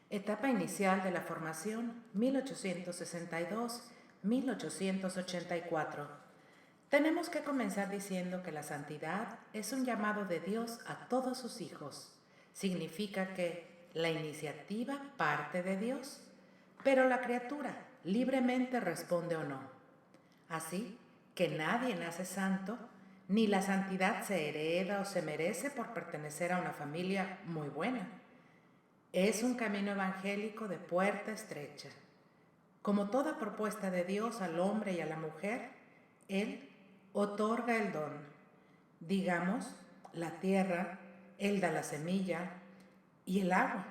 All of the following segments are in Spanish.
Etapa inicial de la formación 1862-1884. Tenemos que comenzar diciendo que la santidad es un llamado de Dios a todos sus hijos. Significa que la iniciativa parte de Dios, pero la criatura libremente responde o no. Así que nadie nace santo, ni la santidad se hereda o se merece por pertenecer a una familia muy buena. Es un camino evangélico de puerta estrecha. Como toda propuesta de Dios al hombre y a la mujer, Él otorga el don. Digamos, la tierra, Él da la semilla, y el agua,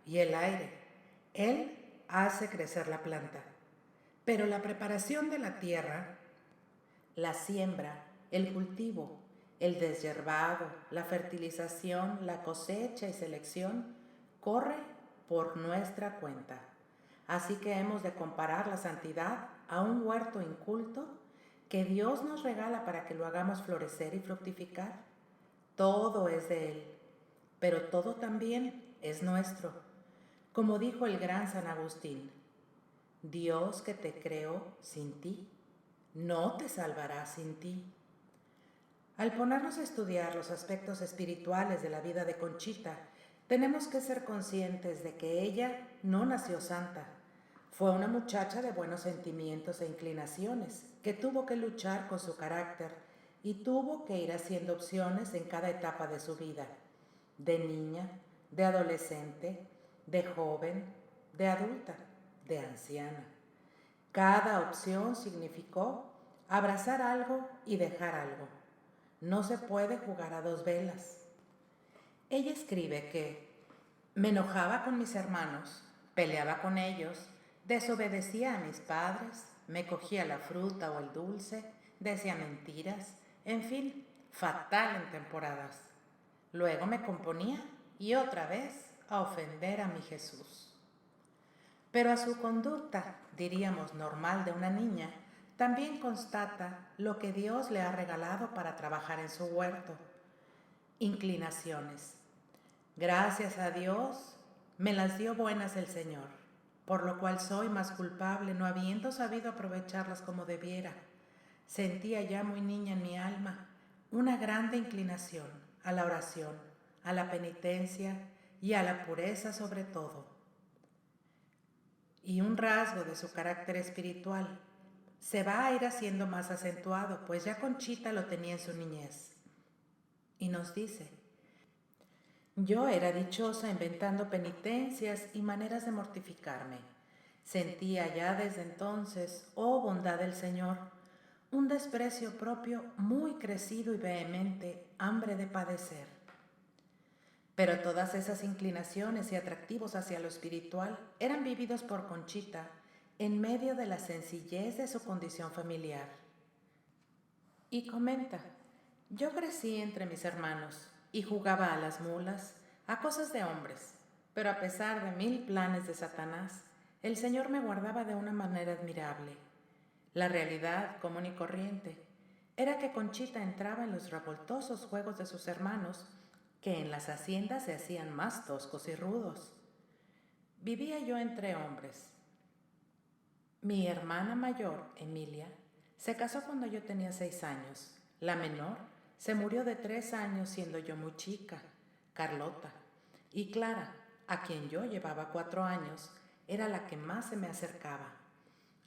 y el aire. Él hace crecer la planta. Pero la preparación de la tierra, la siembra, el cultivo, el deshiervado, la fertilización, la cosecha y selección, corre por nuestra cuenta. Así que hemos de comparar la santidad a un huerto inculto que Dios nos regala para que lo hagamos florecer y fructificar. Todo es de Él, pero todo también es nuestro. Como dijo el gran San Agustín, Dios que te creó sin ti, no te salvará sin ti. Al ponernos a estudiar los aspectos espirituales de la vida de Conchita, tenemos que ser conscientes de que ella no nació santa. Fue una muchacha de buenos sentimientos e inclinaciones, que tuvo que luchar con su carácter y tuvo que ir haciendo opciones en cada etapa de su vida, de niña, de adolescente, de joven, de adulta, de anciana. Cada opción significó abrazar algo y dejar algo. No se puede jugar a dos velas. Ella escribe que me enojaba con mis hermanos, peleaba con ellos, desobedecía a mis padres, me cogía la fruta o el dulce, decía mentiras, en fin, fatal en temporadas. Luego me componía y otra vez a ofender a mi Jesús. Pero a su conducta, diríamos normal de una niña, también constata lo que Dios le ha regalado para trabajar en su huerto. Inclinaciones. Gracias a Dios, me las dio buenas el Señor, por lo cual soy más culpable no habiendo sabido aprovecharlas como debiera. Sentía ya muy niña en mi alma una grande inclinación a la oración, a la penitencia y a la pureza sobre todo. Y un rasgo de su carácter espiritual se va a ir haciendo más acentuado, pues ya Conchita lo tenía en su niñez. Y nos dice, yo era dichosa inventando penitencias y maneras de mortificarme. Sentía ya desde entonces, oh bondad del Señor, un desprecio propio muy crecido y vehemente, hambre de padecer. Pero todas esas inclinaciones y atractivos hacia lo espiritual eran vividos por Conchita en medio de la sencillez de su condición familiar. Y comenta, yo crecí entre mis hermanos y jugaba a las mulas, a cosas de hombres, pero a pesar de 1000 planes de Satanás, el Señor me guardaba de una manera admirable. La realidad común y corriente era que Conchita entraba en los revoltosos juegos de sus hermanos, que en las haciendas se hacían más toscos y rudos. Vivía yo entre hombres. Mi hermana mayor, Emilia, se casó cuando yo tenía 6 años. La menor se murió de 3 años siendo yo muy chica, Carlota. Y Clara, a quien yo llevaba 4 años, era la que más se me acercaba.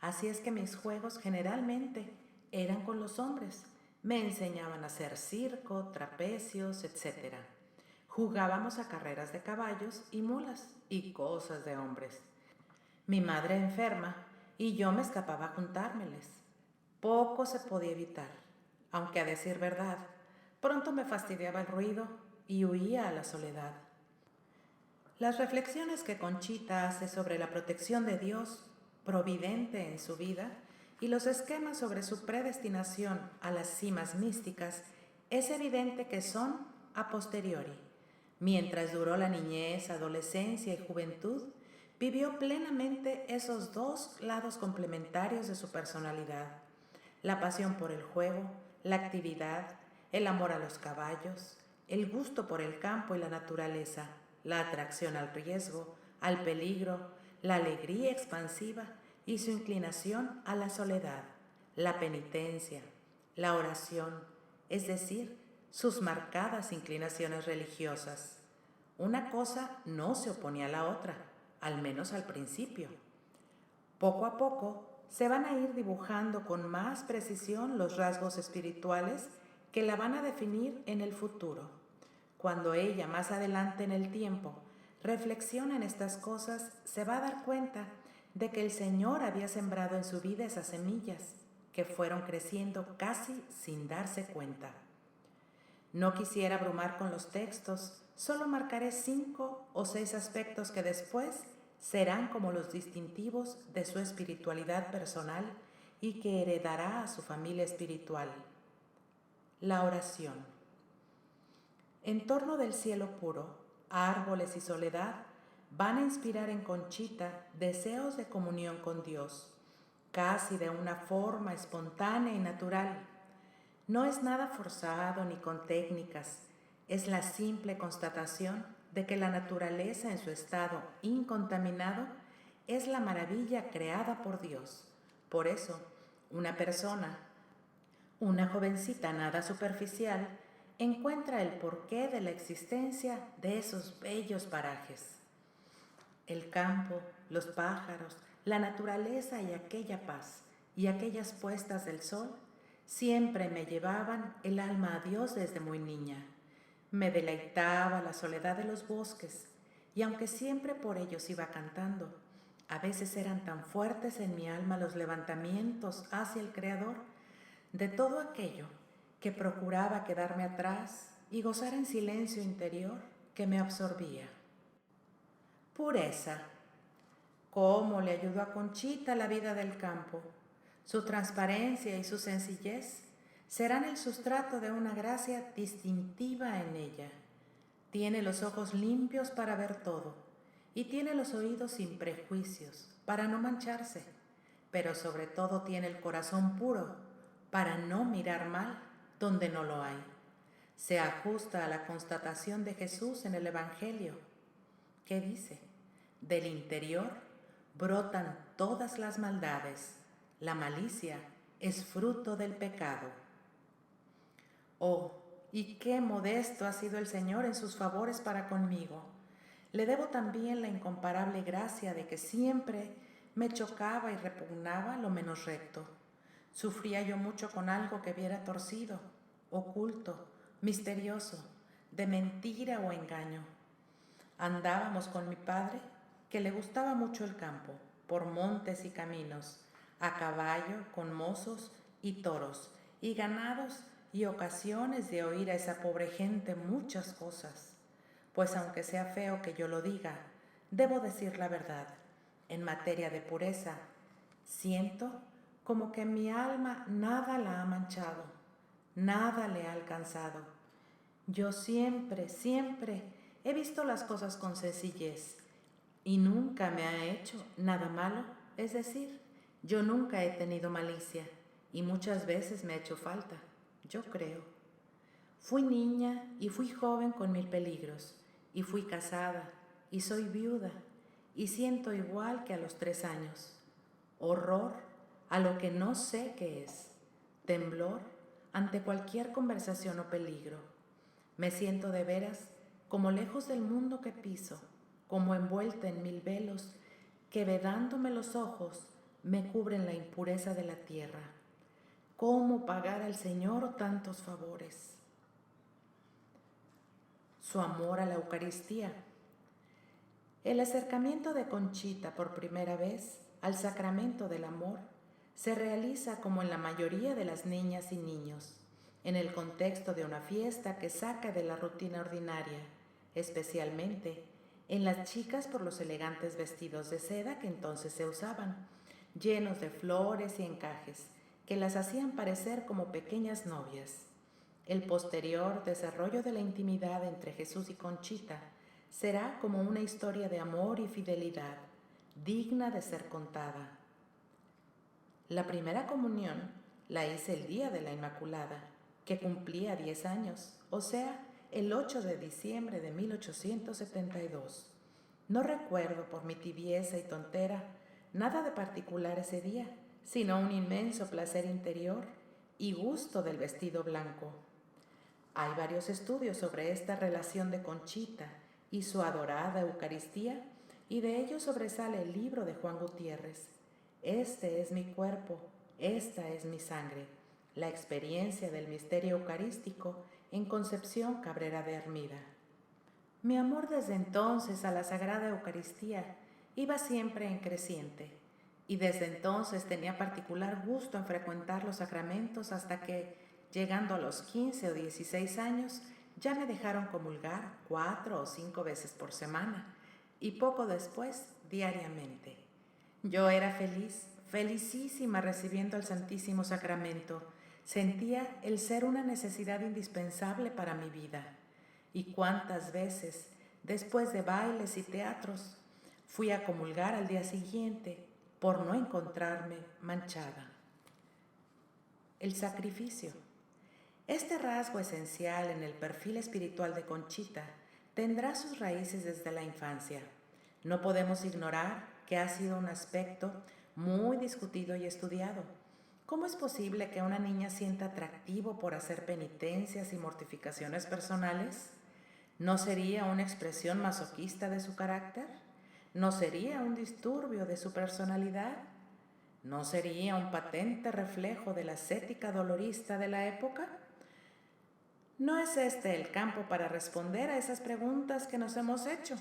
Así es que mis juegos generalmente eran con los hombres. Me enseñaban a hacer circo, trapecios, etc. Jugábamos a carreras de caballos y mulas y cosas de hombres. Mi madre enferma y yo me escapaba a juntármeles. Poco se podía evitar, aunque a decir verdad, pronto me fastidiaba el ruido y huía a la soledad. Las reflexiones que Conchita hace sobre la protección de Dios, providente en su vida, y los esquemas sobre su predestinación a las cimas místicas, es evidente que son a posteriori. Mientras duró la niñez, adolescencia y juventud, vivió plenamente esos dos lados complementarios de su personalidad: la pasión por el juego, la actividad, el amor a los caballos, el gusto por el campo y la naturaleza, la atracción al riesgo, al peligro, la alegría expansiva y su inclinación a la soledad, la penitencia, la oración, es decir, sus marcadas inclinaciones religiosas. Una cosa no se oponía a la otra, al menos al principio. Poco a poco se van a ir dibujando con más precisión los rasgos espirituales que la van a definir en el futuro. Cuando ella más adelante en el tiempo reflexiona en estas cosas, se va a dar cuenta de que el Señor había sembrado en su vida esas semillas que fueron creciendo casi sin darse cuenta. No quisiera abrumar con los textos, solo marcaré 5 o 6 aspectos que después serán como los distintivos de su espiritualidad personal y que heredará a su familia espiritual. La oración. En torno del cielo puro, árboles y soledad van a inspirar en Conchita deseos de comunión con Dios, casi de una forma espontánea y natural. No es nada forzado ni con técnicas, es la simple constatación de que la naturaleza en su estado incontaminado es la maravilla creada por Dios. Por eso, una persona, una jovencita nada superficial, encuentra el porqué de la existencia de esos bellos parajes. El campo, los pájaros, la naturaleza y aquella paz y aquellas puestas del sol siempre me llevaban el alma a Dios desde muy niña. Me deleitaba la soledad de los bosques y aunque siempre por ellos iba cantando, a veces eran tan fuertes en mi alma los levantamientos hacia el Creador de todo aquello que procuraba quedarme atrás y gozar en silencio interior que me absorbía. Pureza. ¿Cómo le ayudó a Conchita la vida del campo? Su transparencia y su sencillez serán el sustrato de una gracia distintiva en ella. Tiene los ojos limpios para ver todo y tiene los oídos sin prejuicios para no mancharse, pero sobre todo tiene el corazón puro para no mirar mal donde no lo hay. Se ajusta a la constatación de Jesús en el Evangelio, que dice: del interior brotan todas las maldades, la malicia es fruto del pecado. Oh, y qué modesto ha sido el Señor en sus favores para conmigo. Le debo también la incomparable gracia de que siempre me chocaba y repugnaba lo menos recto. Sufría yo mucho con algo que viera torcido, oculto, misterioso, de mentira o engaño. Andábamos con mi padre, que le gustaba mucho el campo, por montes y caminos, a caballo, con mozos y toros, y ganados y ocasiones de oír a esa pobre gente muchas cosas. Pues aunque sea feo que yo lo diga, debo decir la verdad. En materia de pureza, siento como que mi alma nada la ha manchado, nada le ha alcanzado. Yo siempre, siempre he visto las cosas con sencillez y nunca me ha hecho nada malo, es decir, yo nunca he tenido malicia y muchas veces me ha hecho falta, yo creo. Fui niña y fui joven con 1000 peligros, y fui casada y soy viuda y siento igual que a los 3 años. Horror a lo que no sé qué es, temblor ante cualquier conversación o peligro. Me siento de veras como lejos del mundo que piso, como envuelta en 1000 velos que, vedándome los ojos, me cubren la impureza de la tierra. ¿Cómo pagar al Señor tantos favores? Su amor a la Eucaristía. El acercamiento de Conchita por primera vez al sacramento del amor se realiza como en la mayoría de las niñas y niños, en el contexto de una fiesta que saca de la rutina ordinaria, especialmente en las chicas por los elegantes vestidos de seda que entonces se usaban, llenos de flores y encajes, que las hacían parecer como pequeñas novias. El posterior desarrollo de la intimidad entre Jesús y Conchita será como una historia de amor y fidelidad, digna de ser contada. La primera comunión la hice el día de la Inmaculada, que cumplía 10 años, o sea, el 8 de diciembre de 1872. No recuerdo, por mi tibieza y tontera, nada de particular ese día, sino un inmenso placer interior y gusto del vestido blanco. Hay varios estudios sobre esta relación de Conchita y su adorada Eucaristía, y de ello sobresale el libro de Juan Gutiérrez. Este es mi cuerpo, esta es mi sangre, la experiencia del misterio eucarístico en Concepción Cabrera de Hermida. Mi amor desde entonces a la Sagrada Eucaristía iba siempre en creciente, y desde entonces tenía particular gusto en frecuentar los sacramentos hasta que, llegando a los 15 o 16 años, ya me dejaron comulgar 4 o 5 veces por semana, y poco después diariamente. Yo era feliz, felicísima recibiendo el Santísimo Sacramento. Sentía el ser una necesidad indispensable para mi vida. Y cuántas veces, después de bailes y teatros, fui a comulgar al día siguiente por no encontrarme manchada. El sacrificio. Este rasgo esencial en el perfil espiritual de Conchita tendrá sus raíces desde la infancia. No podemos ignorar que ha sido un aspecto muy discutido y estudiado. ¿Cómo es posible que una niña sienta atractivo por hacer penitencias y mortificaciones personales? ¿No sería una expresión masoquista de su carácter? ¿No sería un disturbio de su personalidad? ¿No sería un patente reflejo de la ascética dolorista de la época? No es este el campo para responder a esas preguntas que nos hemos hecho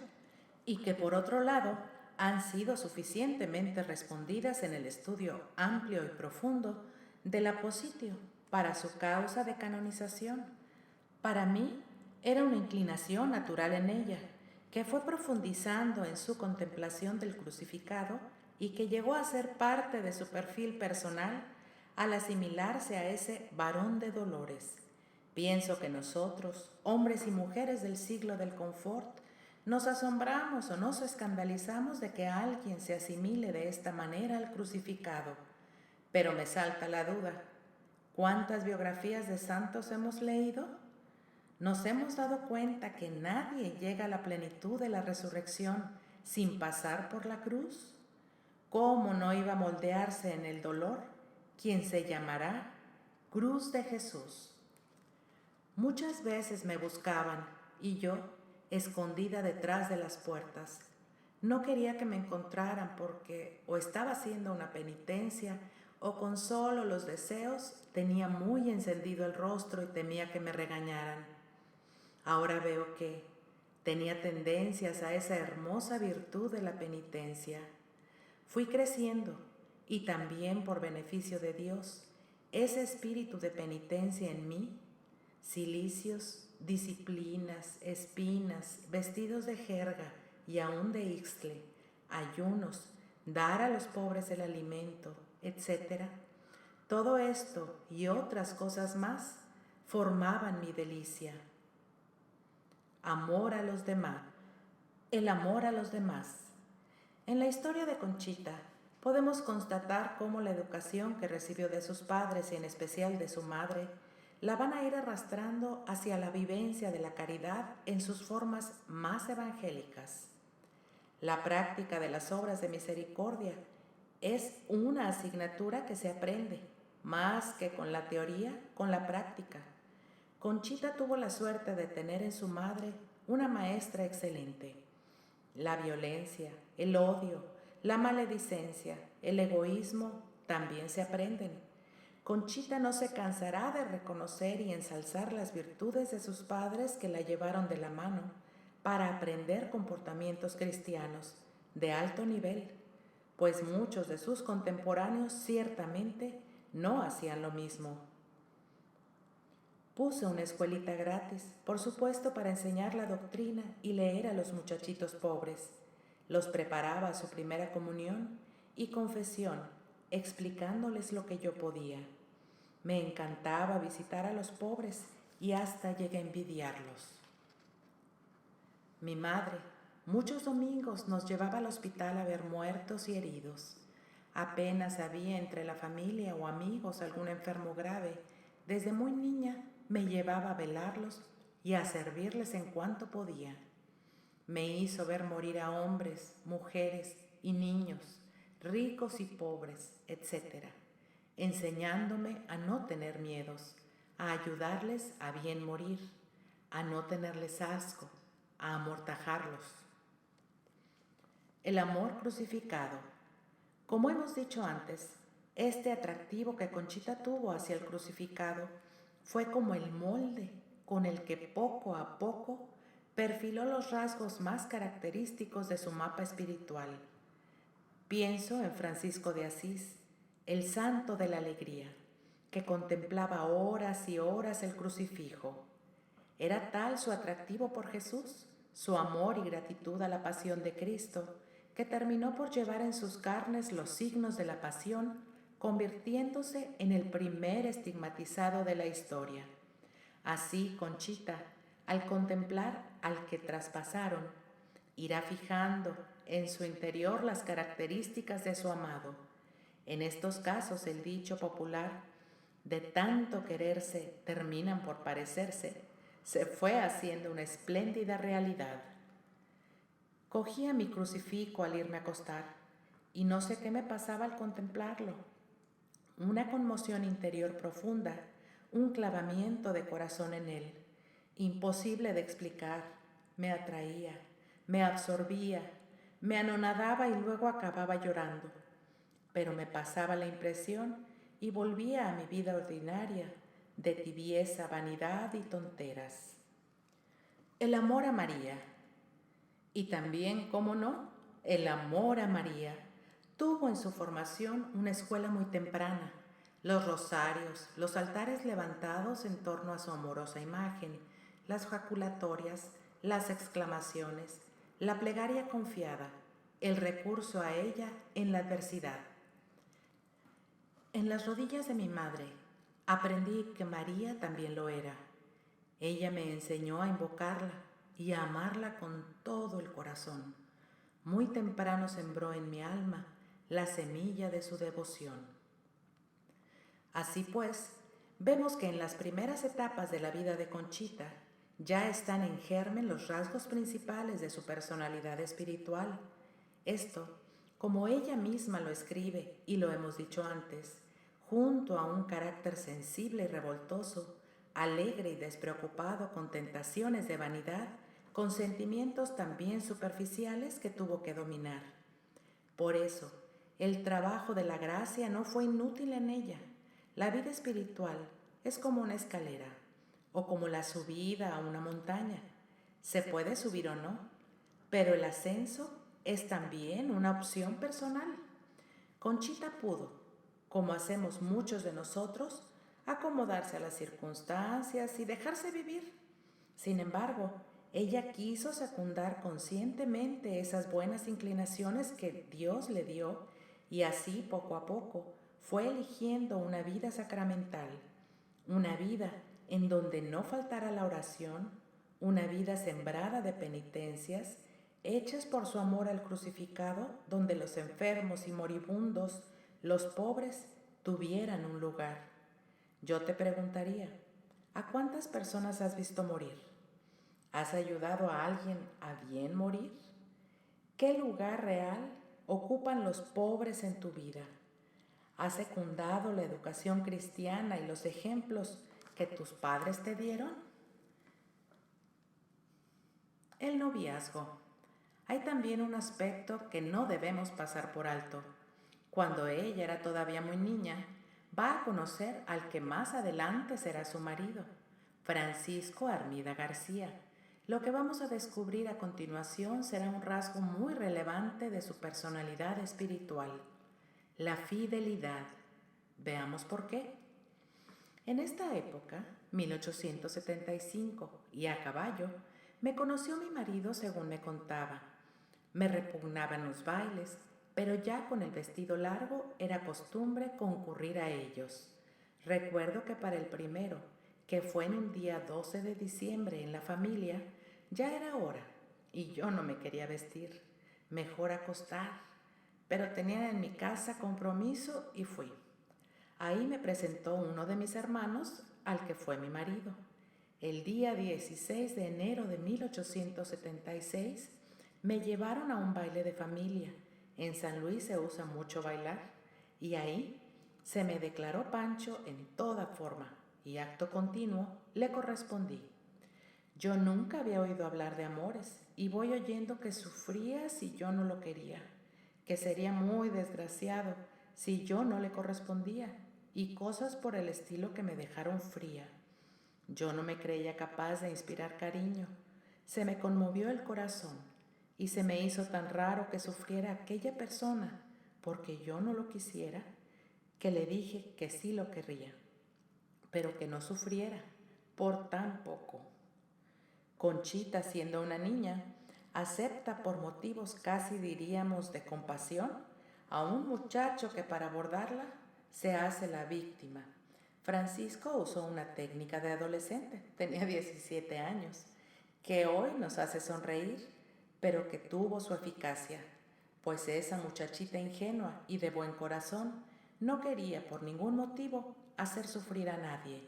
y que, por otro lado, han sido suficientemente respondidas en el estudio amplio y profundo del Apositio para su causa de canonización. Para mí, era una inclinación natural en ella, que fue profundizando en su contemplación del crucificado y que llegó a ser parte de su perfil personal al asimilarse a ese varón de dolores. Pienso que nosotros, hombres y mujeres del siglo del confort, nos asombramos o nos escandalizamos de que alguien se asimile de esta manera al crucificado. Pero me salta la duda, ¿cuántas biografías de santos hemos leído? ¿Nos hemos dado cuenta que nadie llega a la plenitud de la resurrección sin pasar por la cruz? ¿Cómo no iba a moldearse en el dolor quien se llamará Cruz de Jesús? Muchas veces me buscaban y yo, escondida detrás de las puertas, no quería que me encontraran porque o estaba haciendo una penitencia o con solo los deseos tenía muy encendido el rostro y temía que me regañaran. Ahora veo que tenía tendencias a esa hermosa virtud de la penitencia. Fui creciendo y también por beneficio de Dios, ese espíritu de penitencia en mí, cilicios, disciplinas, espinas, vestidos de jerga y aún de ixtle, ayunos, dar a los pobres el alimento, etc. Todo esto y otras cosas más formaban mi delicia. Amor a los demás. El amor a los demás. En la historia de Conchita podemos constatar cómo la educación que recibió de sus padres y en especial de su madre la van a ir arrastrando hacia la vivencia de la caridad en sus formas más evangélicas. La práctica de las obras de misericordia es una asignatura que se aprende, más que con la teoría, con la práctica. Conchita tuvo la suerte de tener en su madre una maestra excelente. La violencia, el odio, la maledicencia, el egoísmo también se aprenden. Conchita no se cansará de reconocer y ensalzar las virtudes de sus padres que la llevaron de la mano para aprender comportamientos cristianos de alto nivel, pues muchos de sus contemporáneos ciertamente no hacían lo mismo. Puse una escuelita gratis, por supuesto para enseñar la doctrina y leer a los muchachitos pobres. Los preparaba a su primera comunión y confesión, explicándoles lo que yo podía. Me encantaba visitar a los pobres y hasta llegué a envidiarlos. Mi madre, muchos domingos nos llevaba al hospital a ver muertos y heridos. Apenas había entre la familia o amigos algún enfermo grave. Desde muy niña me llevaba a velarlos y a servirles en cuanto podía. Me hizo ver morir a hombres, mujeres y niños, ricos y pobres, etc., enseñándome a no tener miedos, a ayudarles a bien morir, a no tenerles asco, a amortajarlos. El amor crucificado. Como hemos dicho antes, este atractivo que Conchita tuvo hacia el crucificado fue como el molde con el que poco a poco perfiló los rasgos más característicos de su mapa espiritual. Pienso en Francisco de Asís, el santo de la alegría, que contemplaba horas y horas el crucifijo. Era tal su atractivo por Jesús, su amor y gratitud a la pasión de Cristo, que terminó por llevar en sus carnes los signos de la pasión, convirtiéndose en el primer estigmatizado de la historia. Así, Conchita, al contemplar al que traspasaron, irá fijando en su interior las características de su amado. En estos casos, el dicho popular, de tanto quererse terminan por parecerse, se fue haciendo una espléndida realidad. Cogía mi crucifijo al irme a acostar y no sé qué me pasaba al contemplarlo. Una conmoción interior profunda, un clavamiento de corazón en él, imposible de explicar, me atraía, me absorbía, me anonadaba y luego acababa llorando. Pero me pasaba la impresión y volvía a mi vida ordinaria, de tibieza, vanidad y tonteras. El amor a María. Y también, cómo no, el amor a María. Tuvo en su formación una escuela muy temprana. Los rosarios, los altares levantados en torno a su amorosa imagen, las jaculatorias, las exclamaciones, la plegaria confiada, el recurso a ella en la adversidad. En las rodillas de mi madre aprendí que María también lo era. Ella me enseñó a invocarla y a amarla con todo el corazón. Muy temprano sembró en mi alma la semilla de su devoción. Así pues, vemos que en las primeras etapas de la vida de Conchita ya están en germen los rasgos principales de su personalidad espiritual. Esto, como ella misma lo escribe y lo hemos dicho antes, junto a un carácter sensible y revoltoso, alegre y despreocupado con tentaciones de vanidad, con sentimientos también superficiales que tuvo que dominar. Por eso, el trabajo de la gracia no fue inútil en ella. La vida espiritual es como una escalera o como la subida a una montaña. Se puede subir o no, pero el ascenso es también una opción personal. Conchita pudo, como hacemos muchos de nosotros, acomodarse a las circunstancias y dejarse vivir. Sin embargo, ella quiso secundar conscientemente esas buenas inclinaciones que Dios le dio y así poco a poco fue eligiendo una vida sacramental, una vida en donde no faltara la oración, una vida sembrada de penitencias hechas por su amor al crucificado, donde los enfermos y moribundos, los pobres, tuvieran un lugar. Yo te preguntaría, ¿a cuántas personas has visto morir? ¿Has ayudado a alguien a bien morir? ¿Qué lugar real ocupan los pobres en tu vida? ¿Has secundado la educación cristiana y los ejemplos que tus padres te dieron? El noviazgo. Hay también un aspecto que no debemos pasar por alto. Cuando ella era todavía muy niña, va a conocer al que más adelante será su marido, Francisco Armida García. Lo que vamos a descubrir a continuación será un rasgo muy relevante de su personalidad espiritual, la fidelidad. Veamos por qué. En esta época, 1875, y a caballo, me conoció mi marido según me contaba. Me repugnaban los bailes, pero ya con el vestido largo era costumbre concurrir a ellos. Recuerdo que para el primero, que fue en un día 12 de diciembre en la familia, ya era hora y yo no me quería vestir, mejor acostar, pero tenía en mi casa compromiso y fui. Ahí me presentó uno de mis hermanos al que fue mi marido. El día 16 de enero de 1876 Me llevaron a un baile de familia. En San Luis se usa mucho bailar y ahí se me declaró Pancho en toda forma y acto continuo le correspondí. Yo nunca había oído hablar de amores y voy oyendo que sufría si yo no lo quería, que sería muy desgraciado si yo no le correspondía y cosas por el estilo que me dejaron fría. Yo no me creía capaz de inspirar cariño. Se me conmovió el corazón y se me hizo tan raro que sufriera aquella persona porque yo no lo quisiera, que le dije que sí lo querría, pero que no sufriera por tan poco. Conchita, siendo una niña, acepta por motivos casi diríamos de compasión a un muchacho que para abordarla se hace la víctima. Francisco usó una técnica de adolescente, tenía 17 años, que hoy nos hace sonreír, pero que tuvo su eficacia, pues esa muchachita ingenua y de buen corazón no quería por ningún motivo hacer sufrir a nadie.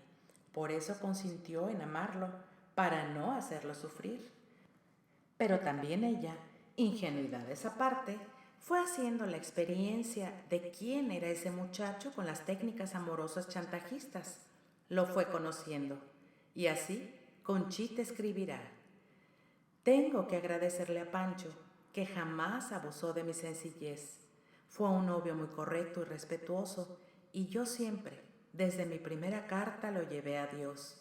Por eso consintió en amarlo, para no hacerlo sufrir. Pero también ella, ingenuidades aparte, fue haciendo la experiencia de quién era ese muchacho con las técnicas amorosas chantajistas. Lo fue conociendo. Y así, Conchita escribirá: tengo que agradecerle a Pancho, que jamás abusó de mi sencillez. Fue un novio muy correcto y respetuoso, y yo siempre, desde mi primera carta, lo llevé a Dios.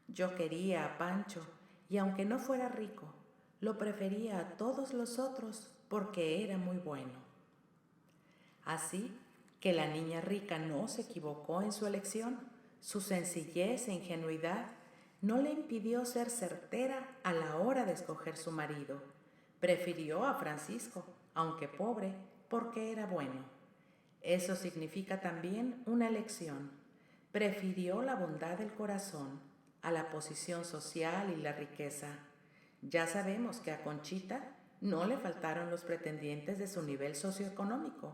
Yo quería a Pancho, y aunque no fuera rico, lo prefería a todos los otros porque era muy bueno. Así que la niña rica no se equivocó en su elección. Su sencillez e ingenuidad no le impidió ser certera a la hora de escoger su marido. Prefirió a Francisco, aunque pobre, porque era bueno. Eso significa también una elección. Prefirió la bondad del corazón a la posición social y la riqueza. Ya sabemos que a Conchita no le faltaron los pretendientes de su nivel socioeconómico.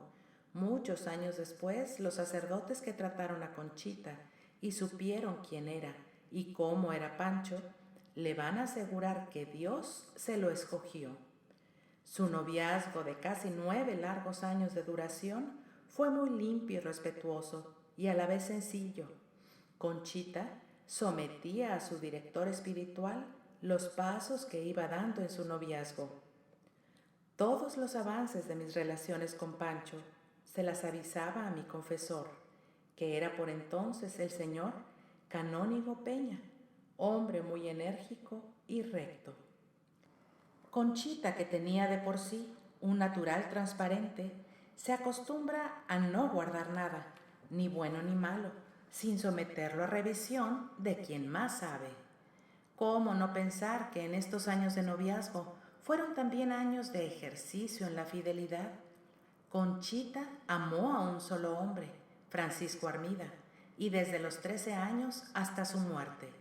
Muchos años después, los sacerdotes que trataron a Conchita y supieron quién era y cómo era Pancho, le van a asegurar que Dios se lo escogió. Su noviazgo de casi 9 largos años de duración fue muy limpio y respetuoso y a la vez sencillo. Conchita sometía a su director espiritual los pasos que iba dando en su noviazgo. Todos los avances de mis relaciones con Pancho se las avisaba a mi confesor, que era por entonces el señor Canónigo Peña, hombre muy enérgico y recto. Conchita, que tenía de por sí un natural transparente, se acostumbra a no guardar nada, ni bueno ni malo, sin someterlo a revisión de quien más sabe. ¿Cómo no pensar que en estos años de noviazgo fueron también años de ejercicio en la fidelidad? Conchita amó a un solo hombre, Francisco Armida, y desde los 13 años hasta su muerte.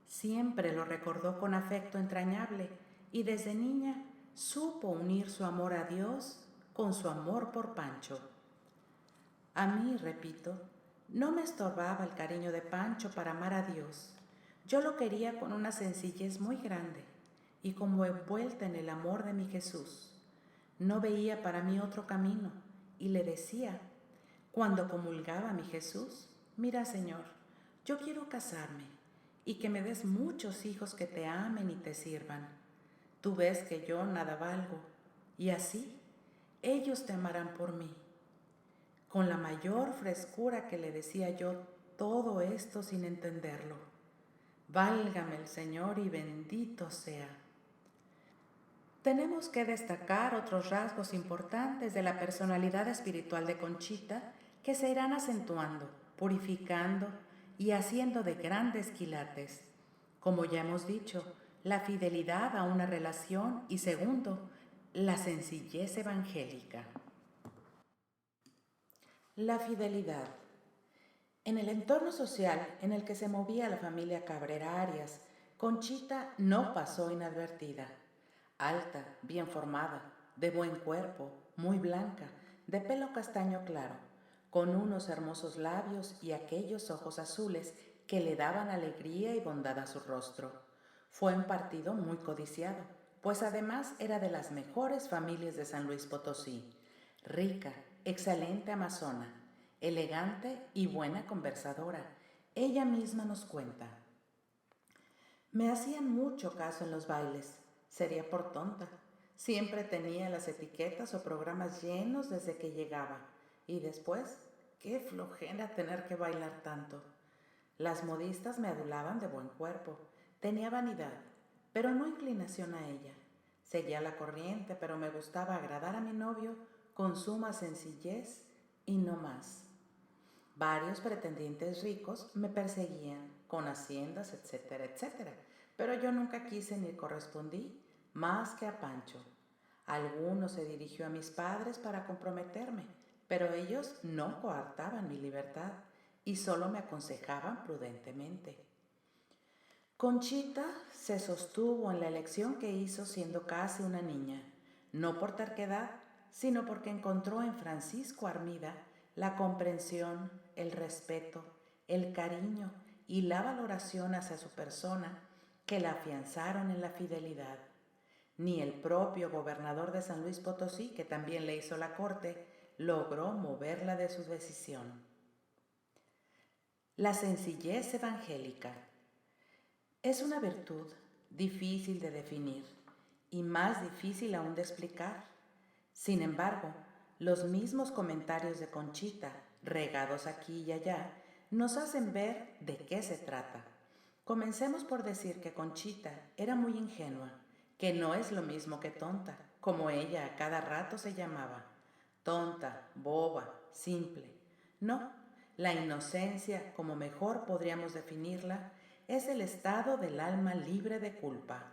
Siempre lo recordó con afecto entrañable y desde niña supo unir su amor a Dios con su amor por Pancho. A mí, repito, no me estorbaba el cariño de Pancho para amar a Dios. Yo lo quería con una sencillez muy grande y como envuelta en el amor de mi Jesús. No veía para mí otro camino y le decía, cuando comulgaba a mi Jesús: mira, Señor, yo quiero casarme y que me des muchos hijos que te amen y te sirvan. Tú ves que yo nada valgo y así ellos te amarán por mí. Con la mayor frescura que le decía yo todo esto sin entenderlo. Válgame el Señor y bendito sea. Tenemos que destacar otros rasgos importantes de la personalidad espiritual de Conchita que se irán acentuando, purificando y haciendo de grandes quilates. Como ya hemos dicho, la fidelidad a una relación y segundo, la sencillez evangélica. La fidelidad. En el entorno social en el que se movía la familia Cabrera Arias, Conchita no pasó inadvertida. Alta, bien formada, de buen cuerpo, muy blanca, de pelo castaño claro, con unos hermosos labios y aquellos ojos azules que le daban alegría y bondad a su rostro. Fue un partido muy codiciado, pues además era de las mejores familias de San Luis Potosí, rica, excelente amazona, elegante y buena conversadora. Ella misma nos cuenta: me hacían mucho caso en los bailes, sería por tonta. Siempre tenía las etiquetas o programas llenos desde que llegaba. Y después, qué flojera tener que bailar tanto. Las modistas me adulaban de buen cuerpo. Tenía vanidad, pero no inclinación a ella. Seguía la corriente, pero me gustaba agradar a mi novio con suma sencillez y no más. Varios pretendientes ricos me perseguían con haciendas, etcétera, etcétera, pero yo nunca quise ni correspondí más que a Pancho. Alguno se dirigió a mis padres para comprometerme, pero ellos no coartaban mi libertad y solo me aconsejaban prudentemente. Conchita se sostuvo en la elección que hizo siendo casi una niña, no por terquedad, sino porque encontró en Francisco Armida la comprensión, el respeto, el cariño y la valoración hacia su persona que la afianzaron en la fidelidad. Ni el propio gobernador de San Luis Potosí, que también le hizo la corte, logró moverla de su decisión. La sencillez evangélica es una virtud difícil de definir y más difícil aún de explicar. Sin embargo, los mismos comentarios de Conchita, regados aquí y allá, nos hacen ver de qué se trata. Comencemos por decir que Conchita era muy ingenua, que no es lo mismo que tonta, como ella a cada rato se llamaba. Tonta, boba, simple. No, la inocencia, como mejor podríamos definirla, es el estado del alma libre de culpa.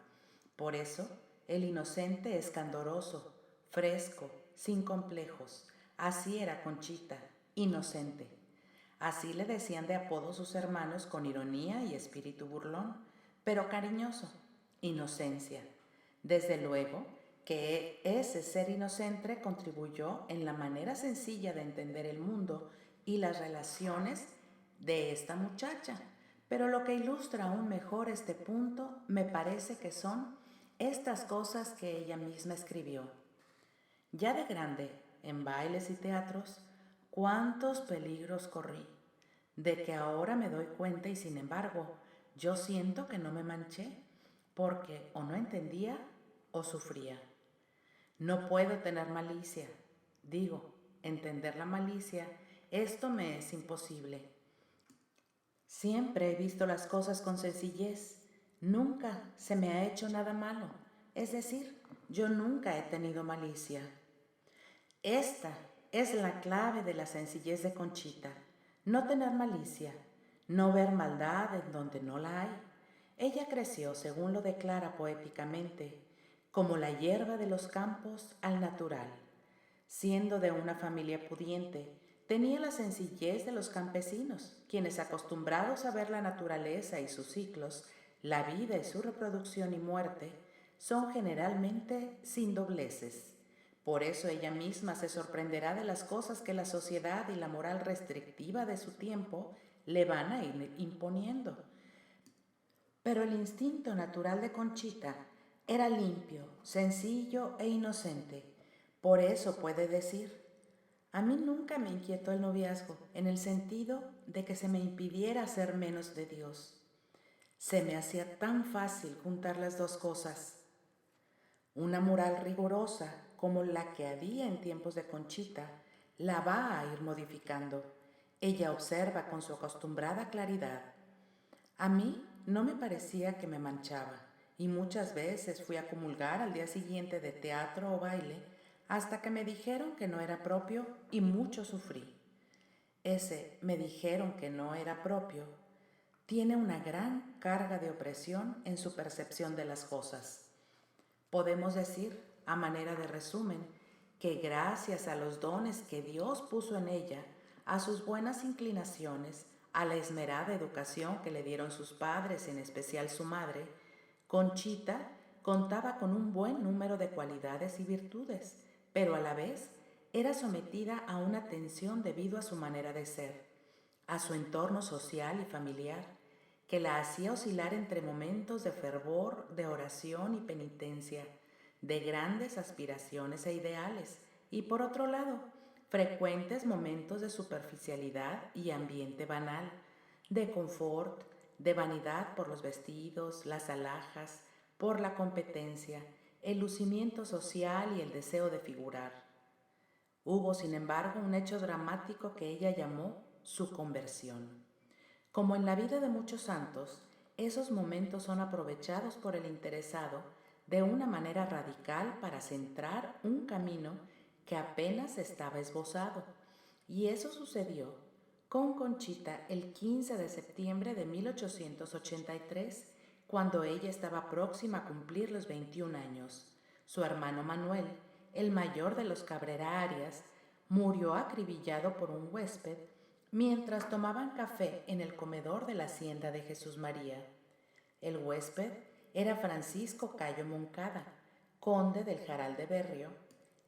Por eso, el inocente es candoroso, fresco, sin complejos. Así era Conchita, inocente. Así le decían de apodo sus hermanos con ironía y espíritu burlón, pero cariñoso, inocencia. Desde luego que ese ser inocente contribuyó en la manera sencilla de entender el mundo y las relaciones de esta muchacha. Pero lo que ilustra aún mejor este punto me parece que son estas cosas que ella misma escribió. Ya de grande, en bailes y teatros, cuántos peligros corrí, de que ahora me doy cuenta y sin embargo yo siento que no me manché, porque o no entendía o sufría. No puedo tener malicia, digo, entender la malicia, esto me es imposible. Siempre he visto las cosas con sencillez, nunca se me ha hecho nada malo, es decir, yo nunca he tenido malicia. Esta es la clave de la sencillez de Conchita, no tener malicia, no ver maldad en donde no la hay. Ella creció, según lo declara poéticamente, como la hierba de los campos al natural. Siendo de una familia pudiente, tenía la sencillez de los campesinos, quienes acostumbrados a ver la naturaleza y sus ciclos, la vida y su reproducción y muerte, son generalmente sin dobleces. Por eso ella misma se sorprenderá de las cosas que la sociedad y la moral restrictiva de su tiempo le van a ir imponiendo. Pero el instinto natural de Conchita era limpio, sencillo e inocente. Por eso puede decir: a mí nunca me inquietó el noviazgo, en el sentido de que se me impidiera hacer menos de Dios. Se me hacía tan fácil juntar las dos cosas. Una moral rigurosa, como la que había en tiempos de Conchita, la va a ir modificando. Ella observa con su acostumbrada claridad. A mí no me parecía que me manchaba, y muchas veces fui a comulgar al día siguiente de teatro o baile, hasta que me dijeron que no era propio y mucho sufrí. Ese me dijeron que no era propio tiene una gran carga de opresión en su percepción de las cosas. Podemos decir, a manera de resumen, que gracias a los dones que Dios puso en ella, a sus buenas inclinaciones, a la esmerada educación que le dieron sus padres, en especial su madre, Conchita contaba con un buen número de cualidades y virtudes, pero a la vez era sometida a una tensión debido a su manera de ser, a su entorno social y familiar, que la hacía oscilar entre momentos de fervor, de oración y penitencia, de grandes aspiraciones e ideales, y por otro lado, frecuentes momentos de superficialidad y ambiente banal, de confort, de vanidad por los vestidos, las alhajas, por la competencia, el lucimiento social y el deseo de figurar. Hubo, sin embargo, un hecho dramático que ella llamó su conversión. Como en la vida de muchos santos, esos momentos son aprovechados por el interesado de una manera radical para centrar un camino que apenas estaba esbozado. Y eso sucedió con Conchita el 15 de septiembre de 1883, cuando ella estaba próxima a cumplir los 21 años. Su hermano Manuel, el mayor de los Cabrera Arias, murió acribillado por un huésped mientras tomaban café en el comedor de la hacienda de Jesús María. El huésped era Francisco Cayo Moncada, conde del Jaral de Berrio,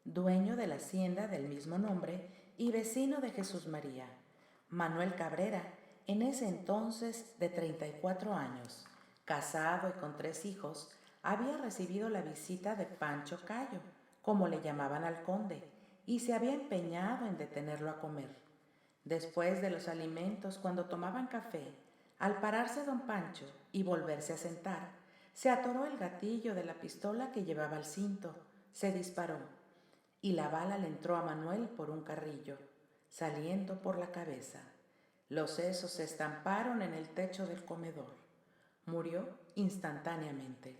dueño de la hacienda del mismo nombre y vecino de Jesús María. Manuel Cabrera, en ese entonces de 34 años, casado y con 3 hijos, había recibido la visita de Pancho Cayo, como le llamaban al conde, y se había empeñado en detenerlo a comer. Después de los alimentos, cuando tomaban café, al pararse don Pancho y volverse a sentar, se atoró el gatillo de la pistola que llevaba al cinto, se disparó, y la bala le entró a Manuel por un carrillo, saliendo por la cabeza. Los sesos se estamparon en el techo del comedor. Murió instantáneamente.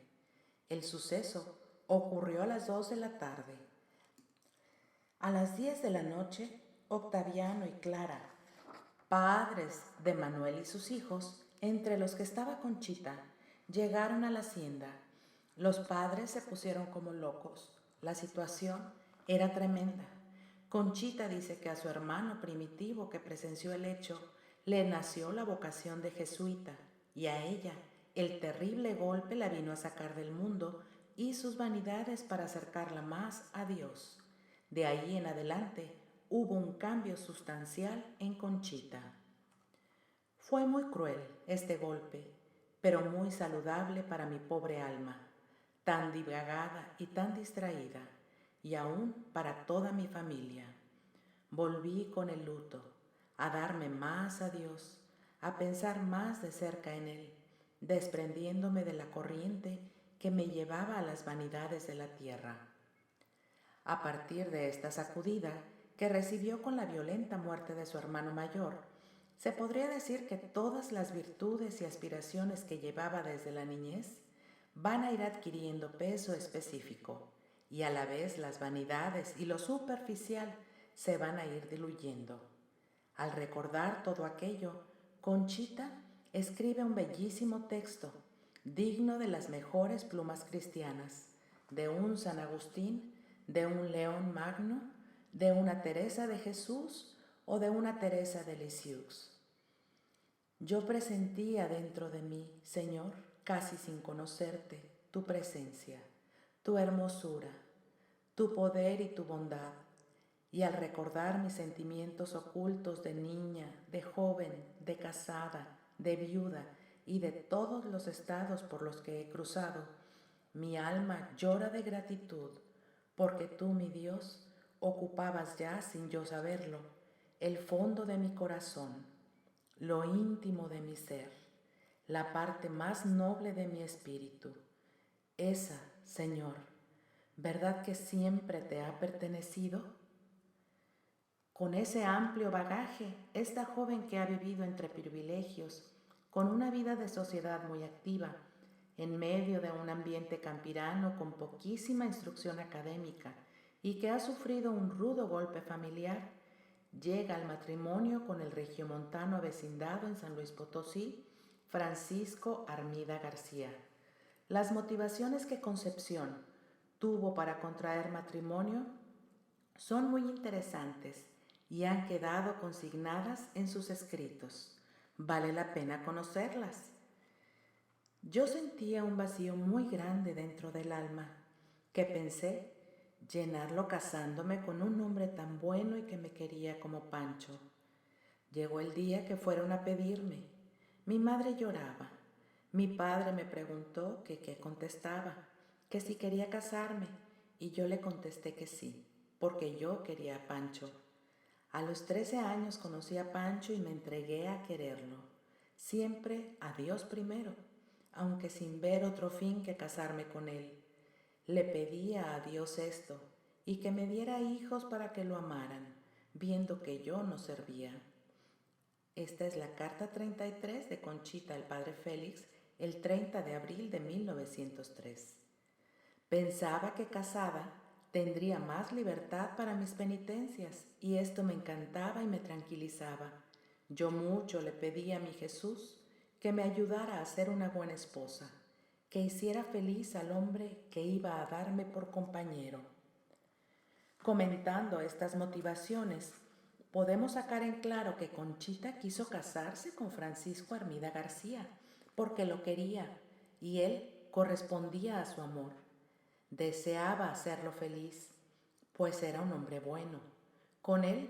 El suceso ocurrió a las 2 de la tarde. A las 10 de la noche, Octaviano y Clara, padres de Manuel y sus hijos, entre los que estaba Conchita, llegaron a la hacienda. Los padres se pusieron como locos. La situación era tremenda. Conchita dice que a su hermano primitivo que presenció el hecho le nació la vocación de jesuita y a ella el terrible golpe la vino a sacar del mundo y sus vanidades para acercarla más a Dios. De ahí en adelante hubo un cambio sustancial en Conchita. Fue muy cruel este golpe, pero muy saludable para mi pobre alma, tan divagada y tan distraída, y aún para toda mi familia. Volví con el luto, a darme más a Dios, a pensar más de cerca en Él, desprendiéndome de la corriente que me llevaba a las vanidades de la tierra. A partir de esta sacudida que recibió con la violenta muerte de su hermano mayor, se podría decir que todas las virtudes y aspiraciones que llevaba desde la niñez van a ir adquiriendo peso específico y a la vez las vanidades y lo superficial se van a ir diluyendo. Al recordar todo aquello, Conchita escribe un bellísimo texto, digno de las mejores plumas cristianas, de un San Agustín, de un León Magno, de una Teresa de Jesús o de una Teresa de Lisieux. Yo presentía dentro de mí, Señor, casi sin conocerte, tu presencia, tu hermosura, tu poder y tu bondad, y al recordar mis sentimientos ocultos de niña, de joven, de casada, de viuda y de todos los estados por los que he cruzado, mi alma llora de gratitud, porque tú, mi Dios, ocupabas ya, sin yo saberlo, el fondo de mi corazón, lo íntimo de mi ser, la parte más noble de mi espíritu. Esa, Señor, ¿verdad que siempre te ha pertenecido? Con ese amplio bagaje, esta joven que ha vivido entre privilegios, con una vida de sociedad muy activa, en medio de un ambiente campirano con poquísima instrucción académica y que ha sufrido un rudo golpe familiar, llega al matrimonio con el regiomontano avecindado en San Luis Potosí, Francisco Armida García. Las motivaciones que Concepción tuvo para contraer matrimonio son muy interesantes y han quedado consignadas en sus escritos. Vale la pena conocerlas. Yo sentía un vacío muy grande dentro del alma, que pensé llenarlo casándome con un hombre tan bueno y que me quería como Pancho. Llegó el día que fueron a pedirme. Mi madre lloraba. Mi padre me preguntó que qué contestaba, que si quería casarme, y yo le contesté que sí, porque yo quería a Pancho. A los 13 años conocí a Pancho y me entregué a quererlo. Siempre a Dios primero, aunque sin ver otro fin que casarme con él. Le pedía a Dios esto, y que me diera hijos para que lo amaran, viendo que yo no servía. Esta es la carta 33 de Conchita al padre Félix, el 30 de abril de 1903. Pensaba que casada tendría más libertad para mis penitencias, y esto me encantaba y me tranquilizaba. Yo mucho le pedí a mi Jesús que me ayudara a ser una buena esposa, que hiciera feliz al hombre que iba a darme por compañero. Comentando estas motivaciones, podemos sacar en claro que Conchita quiso casarse con Francisco Armida García porque lo quería y él correspondía a su amor. Deseaba hacerlo feliz, pues era un hombre bueno. Con él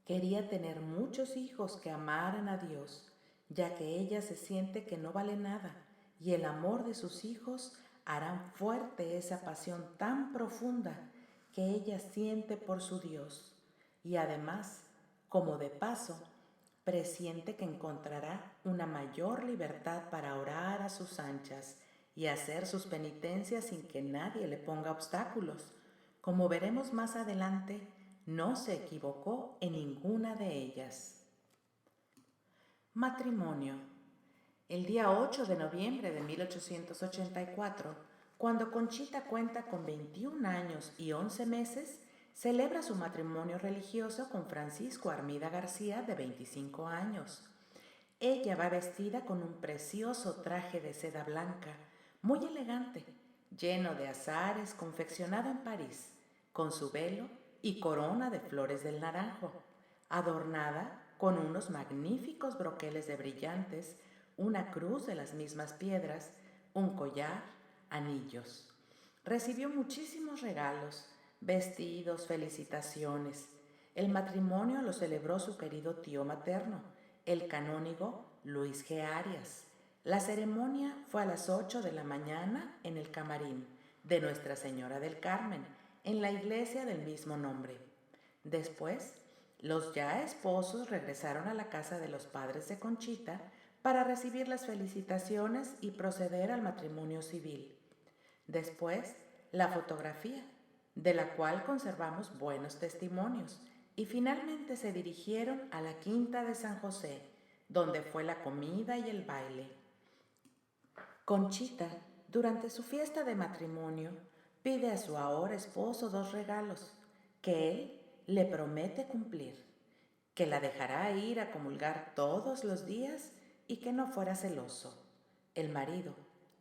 quería tener muchos hijos que amaran a Dios, ya que ella se siente que no vale nada y el amor de sus hijos harán fuerte esa pasión tan profunda que ella siente por su Dios. Y además, como de paso, presiente que encontrará una mayor libertad para orar a sus anchas y hacer sus penitencias sin que nadie le ponga obstáculos. Como veremos más adelante, no se equivocó en ninguna de ellas. Matrimonio. El día 8 de noviembre de 1884, cuando Conchita cuenta con 21 años y 11 meses, celebra su matrimonio religioso con Francisco Armida García, de 25 años. Ella va vestida con un precioso traje de seda blanca, muy elegante, lleno de azares, confeccionado en París, con su velo y corona de flores del naranjo, adornada con unos magníficos broqueles de brillantes, una cruz de las mismas piedras, un collar, anillos. Recibió muchísimos regalos, vestidos, felicitaciones. El matrimonio lo celebró su querido tío materno, el canónigo Luis G. Arias. La ceremonia fue a las 8 de la mañana en el camarín de Nuestra Señora del Carmen, en la iglesia del mismo nombre. Después, los ya esposos regresaron a la casa de los padres de Conchita para recibir las felicitaciones y proceder al matrimonio civil. Después, la fotografía, de la cual conservamos buenos testimonios, y finalmente se dirigieron a la quinta de San José, donde fue la comida y el baile. Conchita, durante su fiesta de matrimonio, pide a su ahora esposo 2 regalos, que él le promete cumplir, que la dejará ir a comulgar todos los días y que no fuera celoso. El marido,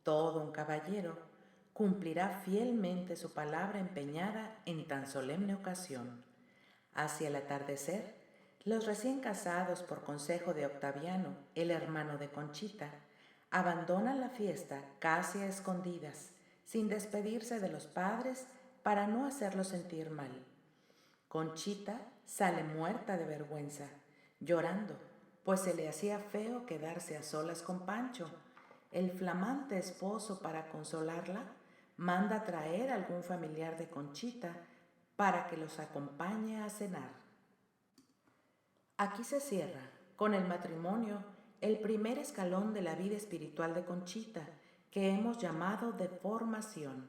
todo un caballero, cumplirá fielmente su palabra empeñada en tan solemne ocasión. Hacia el atardecer, los recién casados, por consejo de Octaviano, el hermano de Conchita, abandonan la fiesta casi a escondidas, sin despedirse de los padres para no hacerlos sentir mal. Conchita sale muerta de vergüenza, llorando, pues se le hacía feo quedarse a solas con Pancho. El flamante esposo, para consolarla, manda traer a algún familiar de Conchita para que los acompañe a cenar. Aquí se cierra, con el matrimonio, el primer escalón de la vida espiritual de Conchita, que hemos llamado de formación,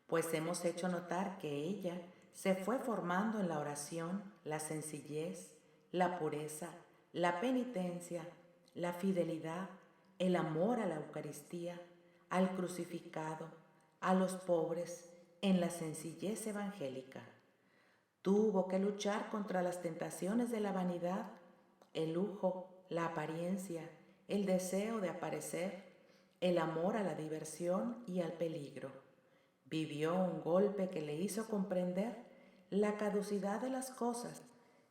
pues hemos hecho notar que ella se fue formando en la oración, la sencillez, la pureza, la penitencia, la fidelidad, el amor a la Eucaristía, al crucificado, a los pobres, en la sencillez evangélica. Tuvo que luchar contra las tentaciones de la vanidad, el lujo, la apariencia, el deseo de aparecer, el amor a la diversión y al peligro. Vivió un golpe que le hizo comprender la caducidad de las cosas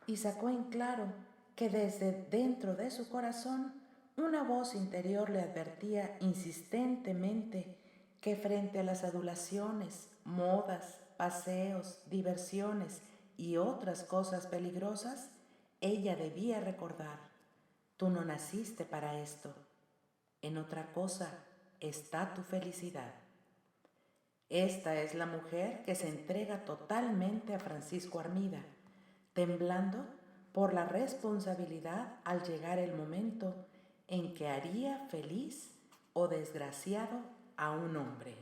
y sacó en claro que desde dentro de su corazón una voz interior le advertía insistentemente que frente a las adulaciones, modas, paseos, diversiones y otras cosas peligrosas, ella debía recordar: Tú no naciste para esto. En otra cosa está tu felicidad. Esta es la mujer que se entrega totalmente a Francisco Armida, temblando por la responsabilidad al llegar el momento en que haría feliz o desgraciado a un hombre.